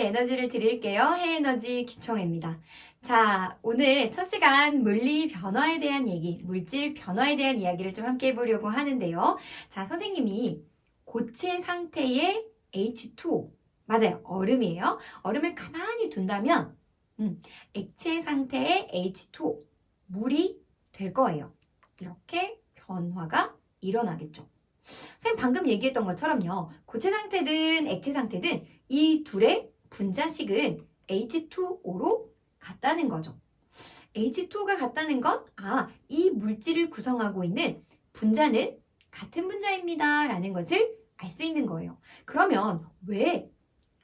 에너지를 드릴게요. 해에너지 김청혜입니다. 자, 오늘 첫 시간 물리 변화에 대한 얘기, 물질 변화에 대한 이야기를 좀 함께 해보려고 하는데요. 자, 선생님이 고체 상태의 H2O, 맞아요. 얼음이에요. 얼음을 가만히 둔다면 액체 상태의 H2O, 물이 될 거예요. 이렇게 변화가 일어나겠죠. 선생님 방금 얘기했던 것처럼요. 고체 상태든 액체 상태든 이 둘의 분자식은 H2O로 같다는 거죠. H2O가 같다는 건 이 물질을 구성하고 있는 분자는 같은 분자입니다. 라는 것을 알 수 있는 거예요. 그러면 왜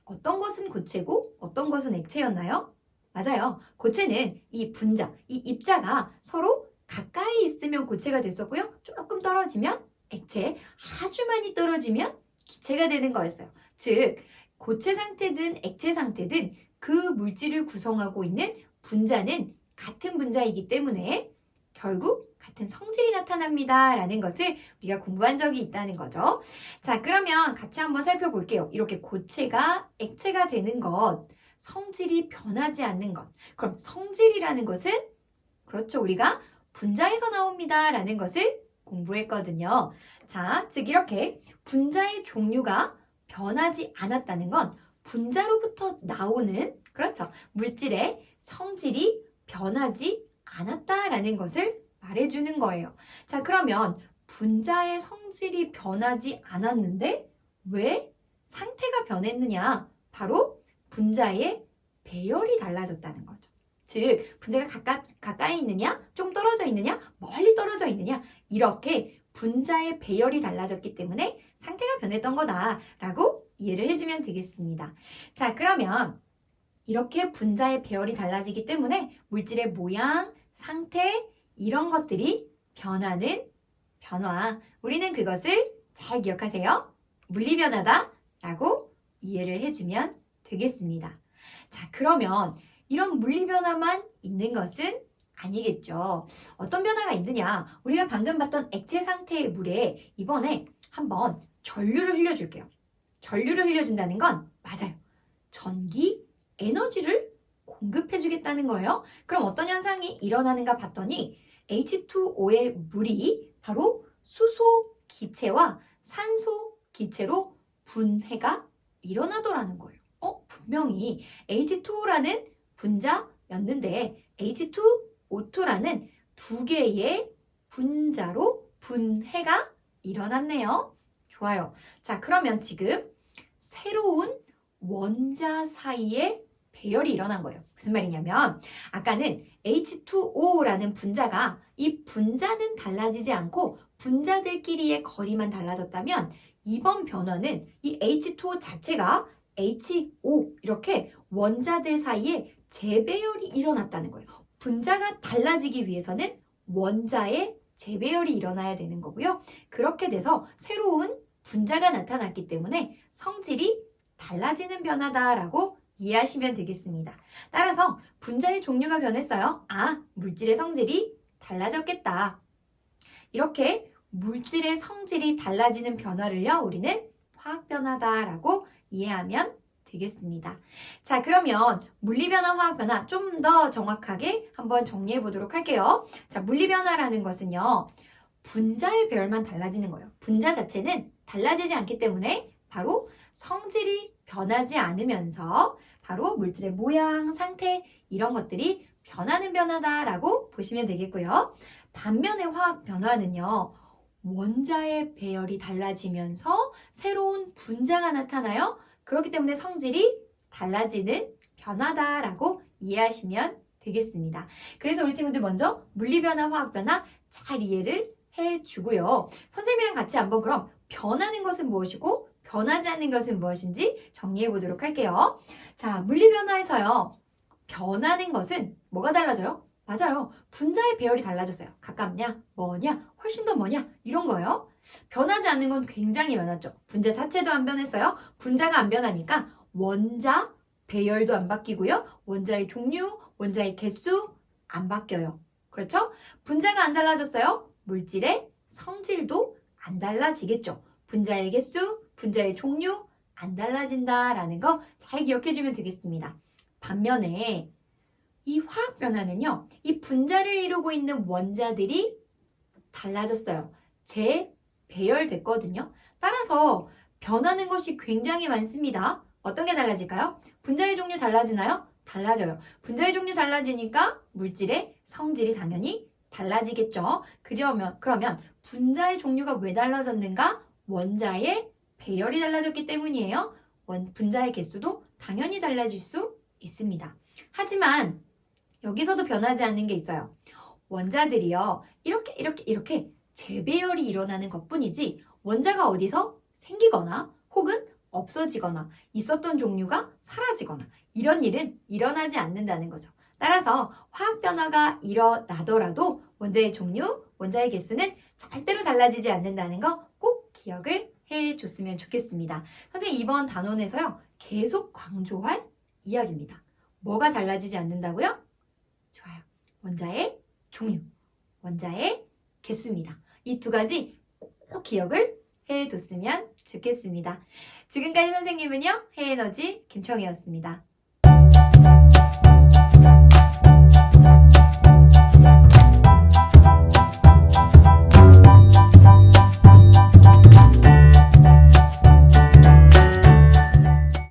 어떤 것은 고체고 어떤 것은 액체였나요? 맞아요. 고체는 이 분자, 이 입자가 서로 가까이 있으면 고체가 됐었고요. 조금 떨어지면 액체, 아주 많이 떨어지면 기체가 되는 거였어요. 즉, 고체 상태든 액체 상태든 그 물질을 구성하고 있는 분자는 같은 분자이기 때문에 결국 같은 성질이 나타납니다. 라는 것을 우리가 공부한 적이 있다는 거죠. 자, 그러면 같이 한번 살펴볼게요. 이렇게 고체가 액체가 되는 것, 성질이 변하지 않는 것. 그럼 성질이라는 것은 그렇죠. 우리가 분자에서 나옵니다. 라는 것을 공부했거든요. 자, 즉 이렇게 분자의 종류가 변하지 않았다는 건 분자로부터 나오는 그렇죠. 물질의 성질이 변하지 않았다라는 것을 말해주는 거예요. 자, 그러면 분자의 성질이 변하지 않았는데 왜 상태가 변했느냐? 바로 분자의 배열이 달라졌다는 거죠. 즉, 분자가 가까이 있느냐, 좀 떨어져 있느냐, 멀리 떨어져 있느냐, 이렇게 분자의 배열이 달라졌기 때문에 상태가 변했던 거다라고 이해를 해주면 되겠습니다. 자, 그러면 이렇게 분자의 배열이 달라지기 때문에 물질의 모양, 상태, 이런 것들이 변하는 변화. 우리는 그것을 잘 기억하세요. 물리변화다라고 이해를 해주면 되겠습니다. 자, 그러면 이런 물리변화만 있는 것은 아니겠죠. 어떤 변화가 있느냐? 우리가 방금 봤던 액체 상태의 물에 이번에 한번 전류를 흘려줄게요. 전류를 흘려준다는 건 맞아요. 전기, 에너지를 공급해주겠다는 거예요. 그럼 어떤 현상이 일어나는가 봤더니 H2O의 물이 바로 수소 기체와 산소 기체로 분해가 일어나더라는 거예요. 분명히 H2O라는 분자였는데 H2O2라는 두 개의 분자로 분해가 일어났네요. 좋아요. 자, 그러면 지금 새로운 원자 사이에 배열이 일어난 거예요. 무슨 말이냐면 아까는 H2O라는 분자가 이 분자는 달라지지 않고 분자들끼리의 거리만 달라졌다면 이번 변화는 이 H2O 자체가 HO 이렇게 원자들 사이에 재배열이 일어났다는 거예요. 분자가 달라지기 위해서는 원자의 재배열이 일어나야 되는 거고요. 그렇게 돼서 새로운 분자가 나타났기 때문에 성질이 달라지는 변화다라고 이해하시면 되겠습니다. 따라서 분자의 종류가 변했어요. 물질의 성질이 달라졌겠다. 이렇게 물질의 성질이 달라지는 변화를요, 우리는 화학변화다라고 이해하면 되겠습니다. 자, 그러면 물리변화, 화학변화 좀 더 정확하게 한번 정리해 보도록 할게요. 자, 물리변화라는 것은요, 분자의 배열만 달라지는 거예요. 분자 자체는 달라지지 않기 때문에 바로 성질이 변하지 않으면서 바로 물질의 모양, 상태 이런 것들이 변하는 변화다라고 보시면 되겠고요. 반면에 화학 변화는요. 원자의 배열이 달라지면서 새로운 분자가 나타나요. 그렇기 때문에 성질이 달라지는 변화다라고 이해하시면 되겠습니다. 그래서 우리 친구들 먼저 물리변화, 화학변화 잘 이해를 해주고요. 선생님이랑 같이 한번 그럼 변하는 것은 무엇이고 변하지 않는 것은 무엇인지 정리해 보도록 할게요. 자, 물리변화에서요. 변하는 것은 뭐가 달라져요? 맞아요. 분자의 배열이 달라졌어요. 가깝냐? 뭐냐? 훨씬 더 뭐냐? 이런 거요. 변하지 않는 건 굉장히 많았죠. 분자 자체도 안 변했어요. 분자가 안 변하니까 원자 배열도 안 바뀌고요. 원자의 종류, 원자의 개수 안 바뀌어요. 그렇죠? 분자가 안 달라졌어요. 물질의 성질도 안 달라지겠죠. 분자의 개수, 분자의 종류 안 달라진다라는 거 잘 기억해주면 되겠습니다. 반면에 이 화학 변화는요, 이 분자를 이루고 있는 원자들이 달라졌어요. 재배열됐거든요. 따라서 변하는 것이 굉장히 많습니다. 어떤 게 달라질까요? 분자의 종류 달라지나요? 달라져요. 분자의 종류 달라지니까 물질의 성질이 당연히 달라지겠죠. 그러면 분자의 종류가 왜 달라졌는가? 원자의 배열이 달라졌기 때문이에요. 분자의 개수도 당연히 달라질 수 있습니다. 하지만 여기서도 변하지 않는 게 있어요. 원자들이요. 이렇게 재배열이 일어나는 것뿐이지 원자가 어디서 생기거나 혹은 없어지거나 있었던 종류가 사라지거나 이런 일은 일어나지 않는다는 거죠. 따라서 화학 변화가 일어나더라도 원자의 종류, 원자의 개수는 절대로 달라지지 않는다는 거 꼭 기억을 해줬으면 좋겠습니다. 선생님 이번 단원에서요. 계속 강조할 이야기입니다. 뭐가 달라지지 않는다고요? 좋아요. 원자의 종류, 원자의 개수입니다. 이 두 가지 꼭 기억을 해뒀으면 좋겠습니다. 지금까지 선생님은요. 해에너지 김청희였습니다.